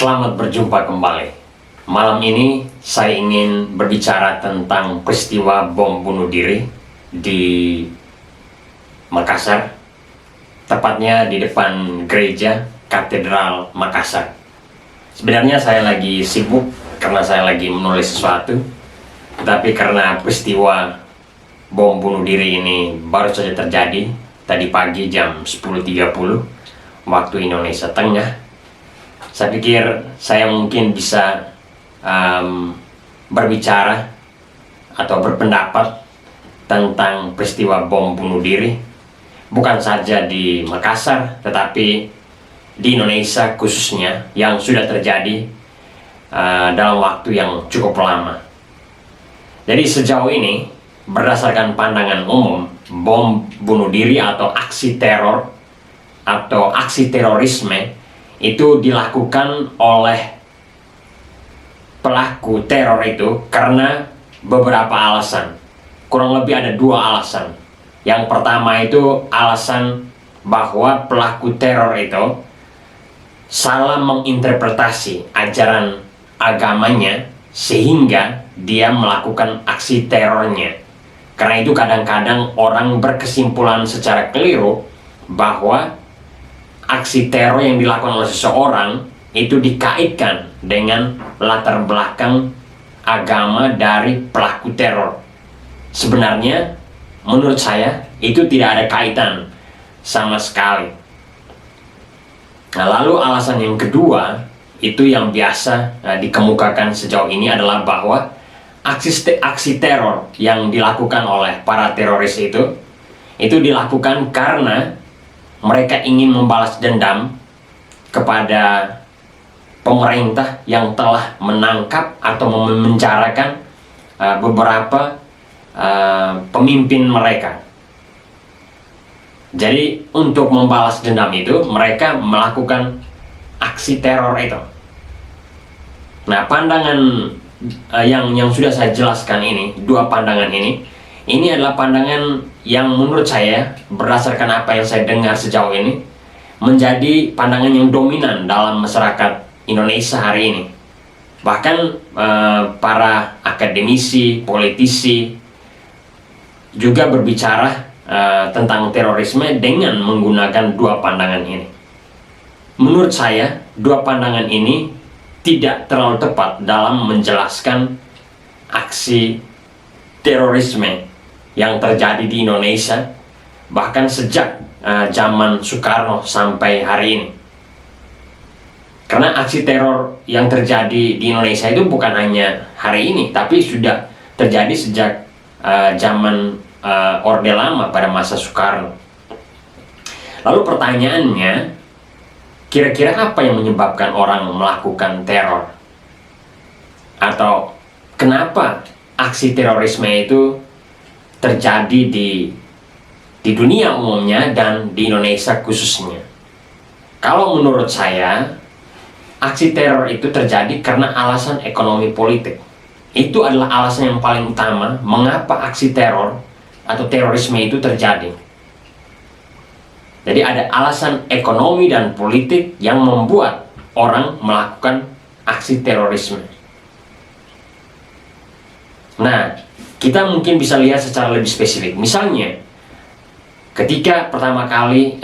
Selamat berjumpa kembali. Malam ini saya ingin berbicara tentang peristiwa bom bunuh diri di Makassar, tepatnya di depan gereja Katedral Makassar. Sebenarnya saya lagi sibuk karena saya lagi menulis sesuatu, tetapi karena peristiwa bom bunuh diri ini baru saja terjadi tadi pagi jam 10.30 waktu Indonesia Tengah, saya pikir saya mungkin bisa berbicara atau berpendapat tentang peristiwa bom bunuh diri bukan saja di Makassar tetapi di Indonesia khususnya, yang sudah terjadi dalam waktu yang cukup lama. Jadi sejauh ini, berdasarkan pandangan umum, bom bunuh diri atau aksi teror atau aksi terorisme itu dilakukan oleh pelaku teror itu karena beberapa alasan. Kurang lebih ada dua alasan. Yang pertama itu alasan bahwa pelaku teror itu salah menginterpretasi ajaran agamanya sehingga dia melakukan aksi terornya. Karena itu kadang-kadang orang berkesimpulan secara keliru bahwa aksi teror yang dilakukan oleh seseorang itu dikaitkan dengan latar belakang agama dari pelaku teror. Sebenarnya menurut saya itu tidak ada kaitan sama sekali. Nah, lalu alasan yang kedua itu yang biasa dikemukakan sejauh ini adalah bahwa aksi teror yang dilakukan oleh para teroris itu dilakukan karena mereka ingin membalas dendam kepada pemerintah yang telah menangkap atau memenjarakan beberapa pemimpin mereka. Jadi untuk membalas dendam itu mereka melakukan aksi teror itu. Nah, pandangan yang sudah saya jelaskan ini, dua pandangan ini adalah pandangan yang menurut saya berdasarkan apa yang saya dengar sejauh ini menjadi pandangan yang dominan dalam masyarakat Indonesia hari ini. Bahkan para akademisi, politisi juga berbicara tentang terorisme dengan menggunakan dua pandangan ini. Menurut saya, dua pandangan ini tidak terlalu tepat dalam menjelaskan aksi terorisme yang terjadi di Indonesia bahkan sejak zaman Soekarno sampai hari ini. Karena aksi teror yang terjadi di Indonesia itu bukan hanya hari ini, tapi sudah terjadi sejak zaman Orde Lama pada masa Soekarno. Lalu pertanyaannya, kira-kira apa yang menyebabkan orang melakukan teror? Atau kenapa aksi terorisme itu terjadi di dunia umumnya dan di Indonesia khususnya? Kalau menurut saya, aksi teror itu terjadi karena alasan ekonomi politik. Itu adalah alasan yang paling utama mengapa aksi teror atau terorisme itu terjadi. Jadi ada alasan ekonomi dan politik yang membuat orang melakukan aksi terorisme. Nah, kita mungkin bisa lihat secara lebih spesifik. Misalnya, ketika pertama kali,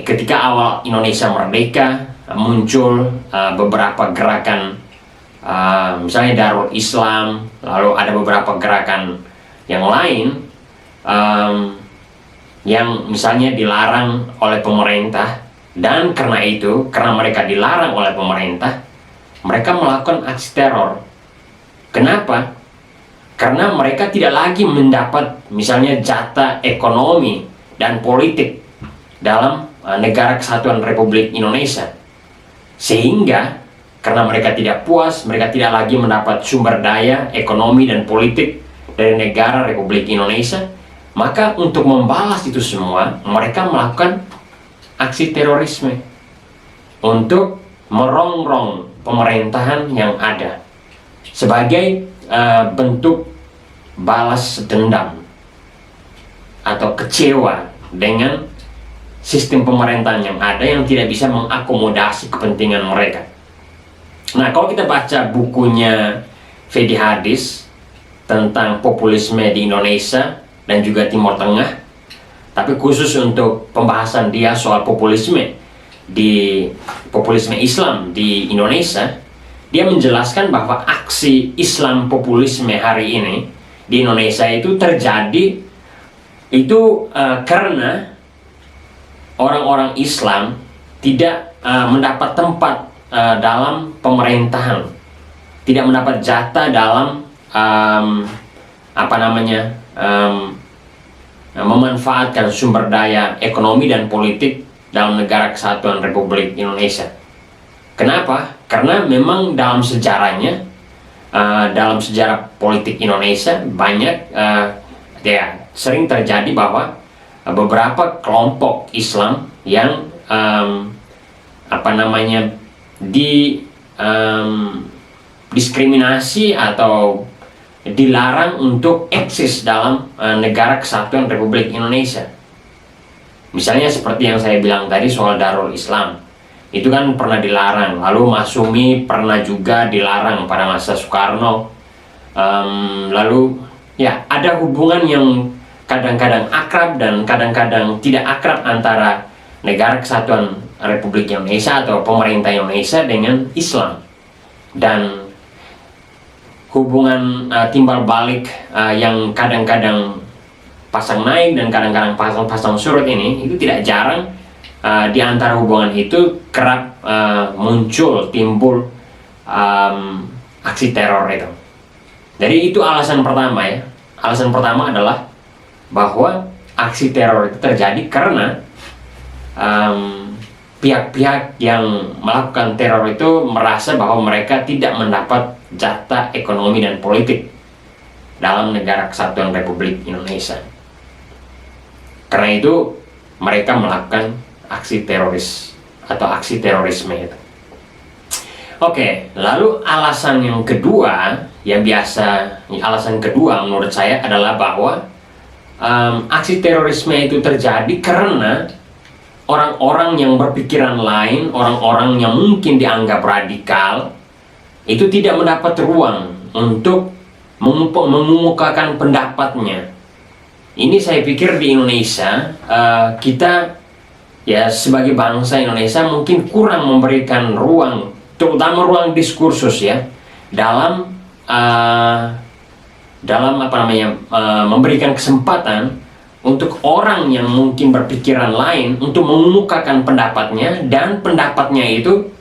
ketika awal Indonesia merdeka, muncul beberapa gerakan, misalnya Darul Islam, lalu ada beberapa gerakan yang lain, yang misalnya dilarang oleh pemerintah, dan karena mereka dilarang oleh pemerintah, mereka melakukan aksi teror. Kenapa? Karena mereka tidak lagi mendapat misalnya jatah ekonomi dan politik dalam negara kesatuan Republik Indonesia. Sehingga karena mereka tidak puas, mereka tidak lagi mendapat sumber daya ekonomi dan politik dari negara Republik Indonesia, maka untuk membalas itu semua, mereka melakukan aksi terorisme untuk merongrong pemerintahan yang ada sebagai bentuk balas dendam atau kecewa dengan sistem pemerintahan yang ada yang tidak bisa mengakomodasi kepentingan mereka. Nah, kalau kita baca bukunya Fedi Hadis tentang populisme di Indonesia dan juga Timur Tengah, tapi khusus untuk pembahasan dia soal populisme Islam di Indonesia, dia menjelaskan bahwa aksi Islam populisme hari ini di Indonesia itu terjadi karena orang-orang Islam tidak mendapat tempat dalam pemerintahan, tidak mendapat jatah dalam memanfaatkan sumber daya ekonomi dan politik dalam negara kesatuan Republik Indonesia. Kenapa? Karena memang dalam sejarahnya, dalam sejarah politik Indonesia banyak sering terjadi bahwa beberapa kelompok Islam yang diskriminasi atau dilarang untuk eksis dalam negara kesatuan Republik Indonesia. Misalnya seperti yang saya bilang tadi soal Darul Islam, itu kan pernah dilarang. Lalu Masyumi pernah juga dilarang pada masa Soekarno. Lalu ya ada hubungan yang kadang-kadang akrab dan kadang-kadang tidak akrab antara negara kesatuan Republik Indonesia atau pemerintah Indonesia dengan Islam. Dan hubungan timbal balik yang kadang-kadang pasang naik dan kadang-kadang pasang surut ini, itu tidak jarang di antara hubungan itu kerap timbul aksi teror itu. Jadi itu alasan pertama ya. Alasan pertama adalah bahwa aksi teror itu terjadi karena pihak-pihak yang melakukan teror itu merasa bahwa mereka tidak mendapat jatah ekonomi dan politik dalam negara kesatuan Republik Indonesia. Karena itu mereka melakukan aksi teroris atau aksi terorisme itu. Oke, lalu alasan kedua menurut saya adalah bahwa aksi terorisme itu terjadi karena orang-orang yang berpikiran lain, orang-orang yang mungkin dianggap radikal, itu tidak mendapat ruang untuk mengemukakan pendapatnya. Ini saya pikir di Indonesia, kita ya sebagai bangsa Indonesia mungkin kurang memberikan ruang, terutama ruang diskursus ya, dalam memberikan kesempatan untuk orang yang mungkin berpikiran lain untuk mengemukakan pendapatnya, dan pendapatnya itu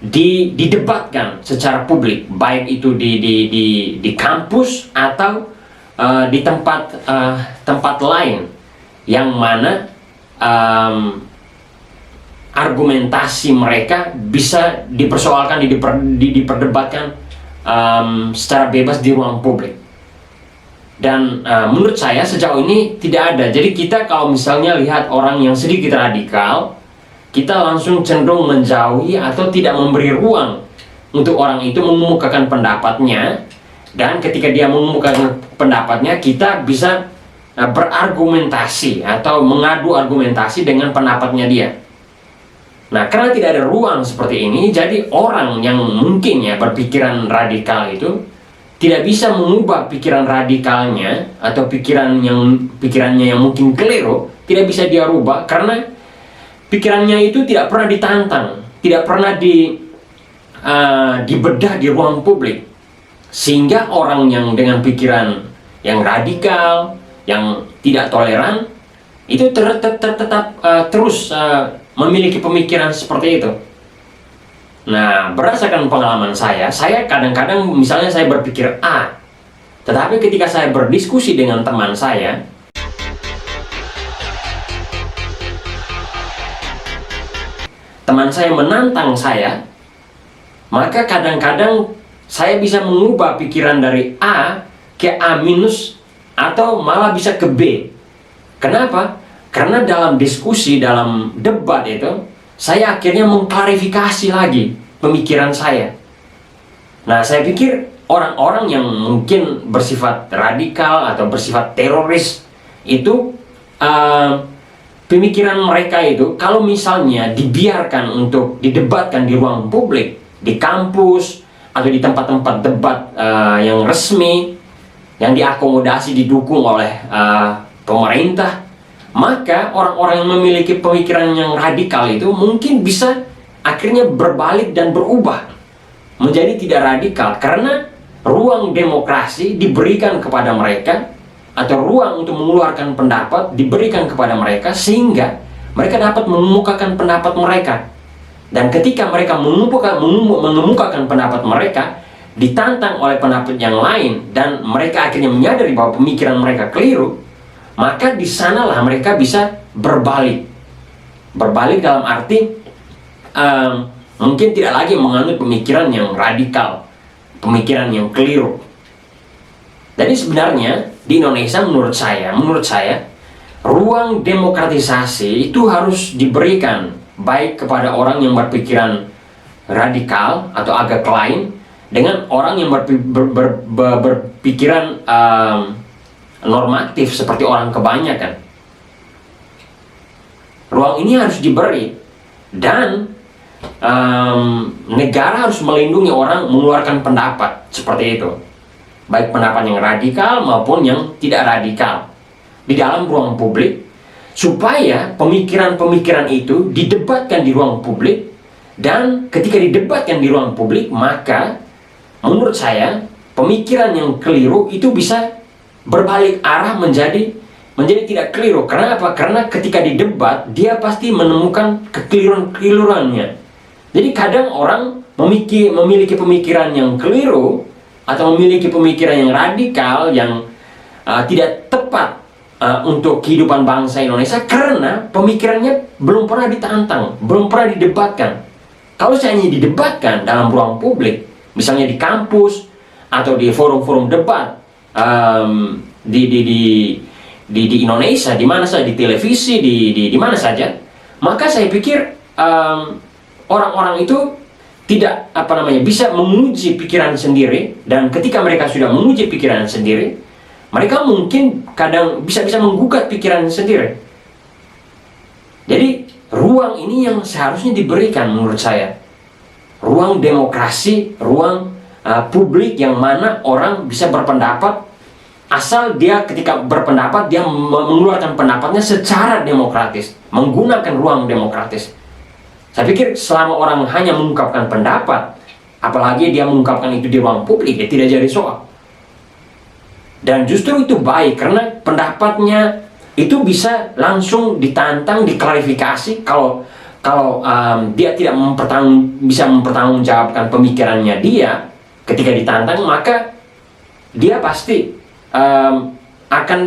didebatkan secara publik, baik itu di kampus atau di tempat lain yang mana argumentasi mereka bisa dipersoalkan, diperdebatkan secara bebas di ruang publik. Dan menurut saya sejauh ini tidak ada. Jadi kita kalau misalnya lihat orang yang sedikit radikal, kita langsung cenderung menjauhi atau tidak memberi ruang untuk orang itu mengemukakan pendapatnya. Dan ketika dia mengemukakan pendapatnya, kita bisa berargumentasi atau mengadu argumentasi dengan pendapatnya dia. Nah, karena tidak ada ruang seperti ini, jadi orang yang mungkin ya berpikiran radikal itu tidak bisa mengubah pikiran radikalnya atau pikirannya yang mungkin keliru, tidak bisa dia rubah karena pikirannya itu tidak pernah ditantang, tidak pernah dibedah di ruang publik. Sehingga orang yang dengan pikiran yang radikal, yang tidak toleran, itu tetap terus memiliki pemikiran seperti itu. Nah, berdasarkan pengalaman saya kadang-kadang misalnya saya berpikir A, tetapi ketika saya berdiskusi dengan teman saya menantang saya, maka kadang-kadang saya bisa mengubah pikiran dari A ke A minus atau malah bisa ke B. Kenapa? Karena dalam diskusi, dalam debat itu, saya akhirnya mengklarifikasi lagi pemikiran saya. Nah, saya pikir orang-orang yang mungkin bersifat radikal atau bersifat teroris itu, pemikiran mereka itu kalau misalnya dibiarkan untuk didebatkan di ruang publik, di kampus, atau di tempat-tempat debat yang resmi, yang diakomodasi, didukung oleh pemerintah, maka orang-orang yang memiliki pemikiran yang radikal itu mungkin bisa akhirnya berbalik dan berubah menjadi tidak radikal, karena ruang demokrasi diberikan kepada mereka, atau ruang untuk mengeluarkan pendapat diberikan kepada mereka, sehingga mereka dapat mengemukakan pendapat mereka. Dan ketika mereka mengemukakan pendapat mereka, ditantang oleh pendapat yang lain, dan mereka akhirnya menyadari bahwa pemikiran mereka keliru, maka di sanalah mereka bisa berbalik. Berbalik dalam arti mungkin tidak lagi menganut pemikiran yang radikal, pemikiran yang keliru. Jadi sebenarnya di Indonesia menurut saya ruang demokratisasi itu harus diberikan, baik kepada orang yang berpikiran radikal atau agak lain, dengan orang yang berpikiran normatif seperti orang kebanyakan. Ruang ini harus diberi, dan negara harus melindungi orang mengeluarkan pendapat seperti itu, baik pendapat yang radikal maupun yang tidak radikal, di dalam ruang publik, supaya pemikiran-pemikiran itu didebatkan di ruang publik. Dan ketika didebatkan di ruang publik, maka menurut saya pemikiran yang keliru itu bisa berbalik arah menjadi tidak keliru. Karena apa? Karena ketika didebat, dia pasti menemukan kekeliruan-keliruannya. Jadi kadang orang memiliki pemikiran yang keliru, atau memiliki pemikiran yang radikal, yang tidak tepat untuk kehidupan bangsa Indonesia, karena pemikirannya belum pernah ditantang, belum pernah didebatkan. Kalau seandainya didebatkan dalam ruang publik, misalnya di kampus atau di forum-forum debat di Indonesia, di mana saja, di televisi, di mana saja, maka saya pikir orang-orang itu tidak bisa menguji pikiran sendiri. Dan ketika mereka sudah menguji pikiran sendiri, mereka mungkin kadang bisa menggugat pikiran sendiri. Jadi ruang ini yang seharusnya diberikan menurut saya, ruang demokrasi, ruang publik yang mana orang bisa berpendapat, asal dia ketika berpendapat dia mengeluarkan pendapatnya secara demokratis, menggunakan ruang demokratis. Saya pikir selama orang hanya mengungkapkan pendapat, apalagi dia mengungkapkan itu di ruang publik, dia tidak jadi soal. Dan justru itu baik, karena pendapatnya itu bisa langsung ditantang, diklarifikasi. Kalau dia tidak bisa mempertanggungjawabkan pemikirannya dia ketika ditantang, maka dia pasti akan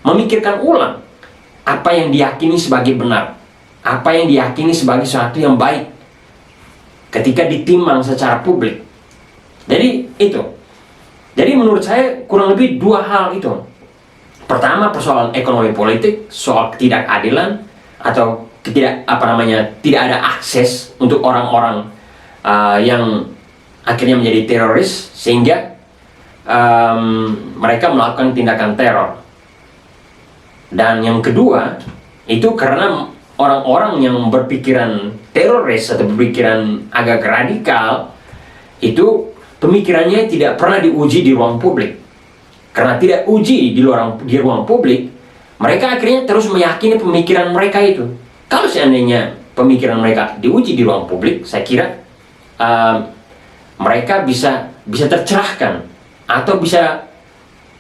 memikirkan ulang apa yang diyakini sebagai benar, apa yang diyakini sebagai sesuatu yang baik ketika ditimbang secara publik. Jadi itu. Jadi menurut saya kurang lebih dua hal itu. Pertama, persoalan ekonomi politik, soal ketidakadilan atau tidak ada akses untuk orang-orang yang akhirnya menjadi teroris, sehingga mereka melakukan tindakan teror. Dan yang kedua, itu karena orang-orang yang berpikiran teroris atau berpikiran agak radikal itu pemikirannya tidak pernah diuji di ruang publik. Karena tidak uji di ruang publik, mereka akhirnya terus meyakini pemikiran mereka itu. Kalau seandainya pemikiran mereka diuji di ruang publik, saya kira mereka bisa tercerahkan, atau bisa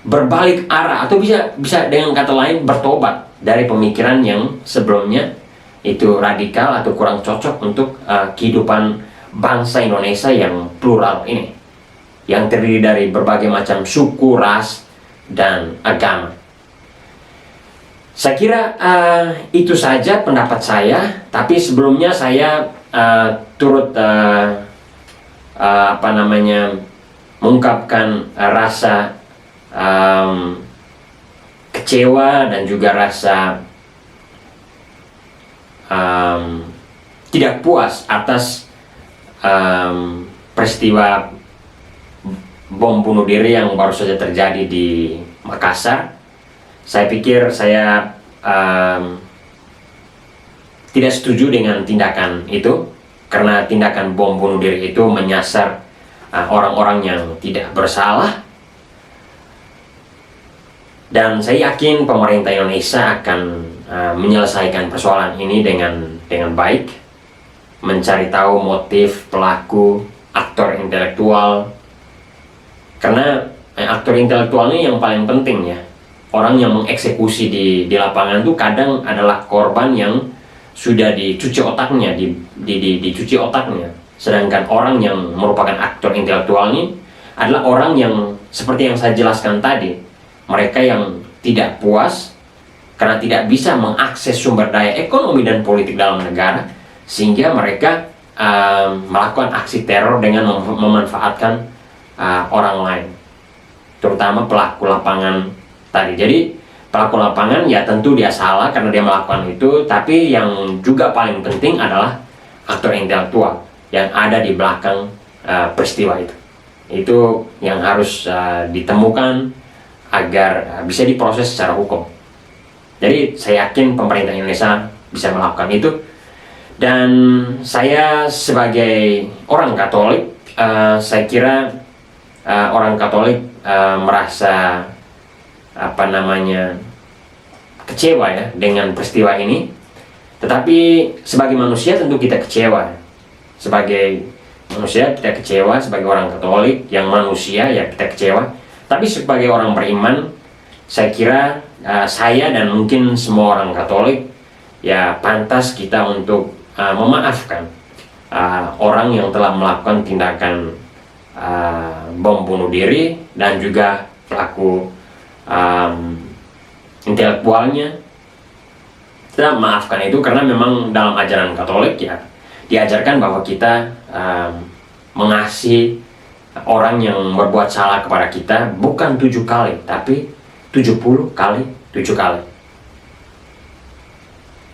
berbalik arah, atau bisa dengan kata lain bertobat dari pemikiran yang sebelumnya itu radikal atau kurang cocok untuk kehidupan bangsa Indonesia yang plural ini, yang terdiri dari berbagai macam suku, ras, dan agama. Saya kira itu saja pendapat saya. Tapi sebelumnya saya turut mengungkapkan rasa kecewa dan juga rasa tidak puas atas peristiwa bom bunuh diri yang baru saja terjadi di Makassar. Saya pikir tidak setuju dengan tindakan itu, karena tindakan bom bunuh diri itu menyasar orang-orang yang tidak bersalah. Dan saya yakin pemerintah Indonesia akan menyelesaikan persoalan ini dengan baik, mencari tahu motif pelaku, aktor intelektual. Karena aktor intelektual ini yang paling penting ya. Orang yang mengeksekusi di lapangan itu kadang adalah korban yang sudah dicuci otaknya, dicuci otaknya. Sedangkan orang yang merupakan aktor intelektual ini adalah orang yang seperti yang saya jelaskan tadi, mereka yang tidak puas karena tidak bisa mengakses sumber daya ekonomi dan politik dalam negara, sehingga mereka melakukan aksi teror dengan memanfaatkan orang lain, terutama pelaku lapangan tadi. Jadi pelaku lapangan ya tentu dia salah karena dia melakukan itu, tapi yang juga paling penting adalah aktor intelektual yang ada di belakang peristiwa itu. Itu yang harus ditemukan agar bisa diproses secara hukum. Jadi saya yakin pemerintah Indonesia bisa melakukan itu. Dan saya sebagai orang Katolik, saya kira orang Katolik merasa kecewa ya dengan peristiwa ini. Tetapi sebagai manusia tentu kita kecewa. Sebagai manusia kita kecewa, sebagai orang Katolik yang manusia ya kita kecewa. Tapi sebagai orang beriman, saya kira saya dan mungkin semua orang Katolik ya pantas kita untuk memaafkan orang yang telah melakukan tindakan bom bunuh diri dan juga pelaku intelektualnya. Kita maafkan itu karena memang dalam ajaran Katolik ya diajarkan bahwa kita mengasihi orang yang berbuat salah kepada kita bukan 7 kali tapi 70 kali 7 kali.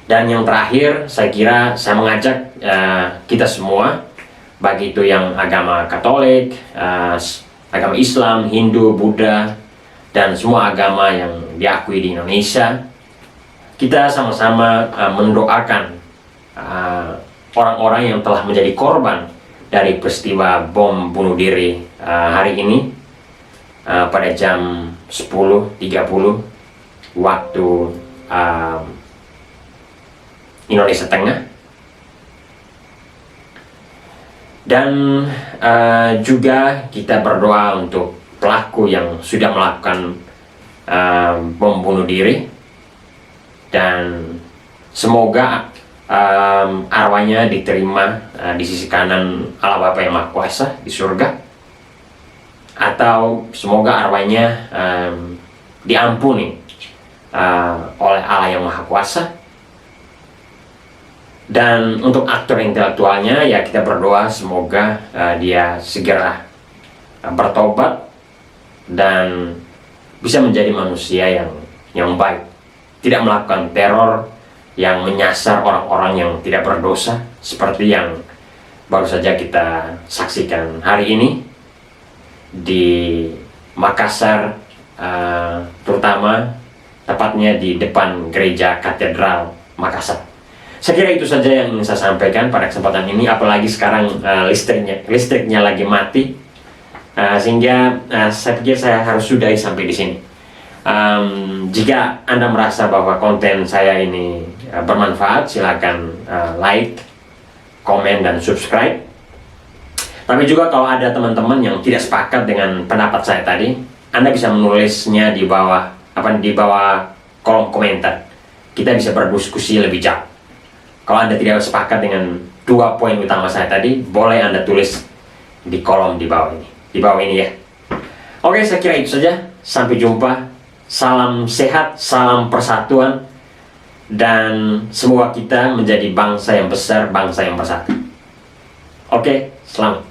Dan yang terakhir, saya kira saya mengajak kita semua, baik itu yang agama Katolik, agama Islam, Hindu, Buddha, dan semua agama yang diakui di Indonesia, kita sama-sama mendoakan orang-orang yang telah menjadi korban dari peristiwa bom bunuh diri hari ini pada jam 10.30 waktu Indonesia Tengah. Dan juga kita berdoa untuk pelaku yang sudah melakukan bom bunuh diri, dan semoga arwahnya diterima di sisi kanan Allah Bapa yang Maha Kuasa di surga, atau semoga arwahnya diampuni oleh Allah yang Maha Kuasa. Dan untuk aktor intelektualnya ya kita berdoa semoga dia segera bertobat dan bisa menjadi manusia yang baik, tidak melakukan teror yang menyasar orang-orang yang tidak berdosa seperti yang baru saja kita saksikan hari ini di Makassar, terutama tepatnya di depan gereja Katedral Makassar. Saya kira itu saja yang ingin saya sampaikan pada kesempatan ini, apalagi sekarang listriknya lagi mati, sehingga saya pikir saya harus sudahi sampai di sini. Jika Anda merasa bahwa konten saya ini bermanfaat, silakan like, komen, dan subscribe. Tapi juga kalau ada teman-teman yang tidak sepakat dengan pendapat saya tadi, Anda bisa menulisnya di bawah kolom komentar. Kita bisa berdiskusi lebih jauh. Kalau Anda tidak sepakat dengan 2 poin utama saya tadi, boleh Anda tulis di kolom di bawah ini ya. Oke, saya kira itu saja. Sampai jumpa. Salam sehat, salam persatuan, dan semoga kita menjadi bangsa yang besar, bangsa yang bersatu. Oke, selamat.